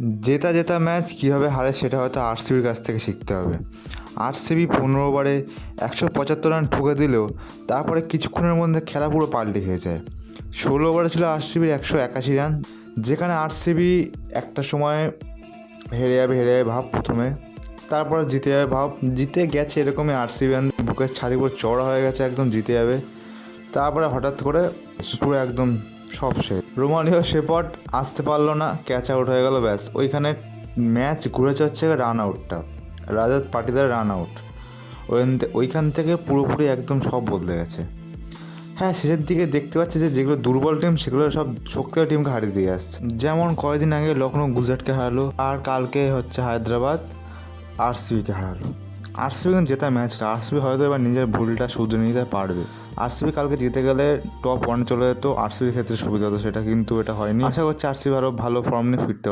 জেতা জেতা ম্যাচ কীভাবে হারে সেটা হয়তো আরসিবির কাছ থেকে শিখতে হবে। আরসিবি 15 ওভারে 175 রান ঠুকে দিলেও তারপরে কিছুক্ষণের মধ্যে খেলা পুরো পাল্টে খেয়ে যায়। 16 ওভারে ছিল আরসিবির 181 রান, যেখানে আরসিবি একটা সময় হেরে যাবে ভাব প্রথমে, তারপরে জিতে যাবে ভাব, জিতে গেছে এরকমই আরসিবি বুকের ছাতি পুরো চড়া হয়ে গেছে, একদম জিতে যাবে। তারপরে হঠাৎ করে পুরো একদম সব শেষ। রোমানিও শেপার্ড আসতে পারলো না, ক্যাচ আউট হয়ে গেল, ব্যাস ওইখানে ম্যাচ ঘুরেছে হচ্ছে রান আউটটা, রাজাত পাটিদার রান আউট। ওইখান থেকে পুরোপুরি একদম সব বদলে গেছে। হ্যাঁ, শেষের দিকে দেখতে পাচ্ছি যে যেগুলো দুর্বল টিম সেগুলো সব শক্তিশালী টিমকে হারিয়ে দিয়ে আসছে। যেমন কয়েকদিন আগে লখনৌ গুজরাটকে হারালো, আর কালকে হচ্ছে হায়দ্রাবাদ আরসিবিকে হারালো। আরসিবি কিন্তু জেতা ম্যাচ, আরসিবি হয়তো এবার নিজের ভুলটা শুধরে নিতে পারবে। আরসিবি কালকে জিতে গেলে টপ 1 চলে যেত, আরসিবির ক্ষেত্রে সুবিধা হতো, সেটা কিন্তু এটা হয়নি। আশা করছি আরসিবি আরও ভালো ফর্ম নিয়ে ফিরতে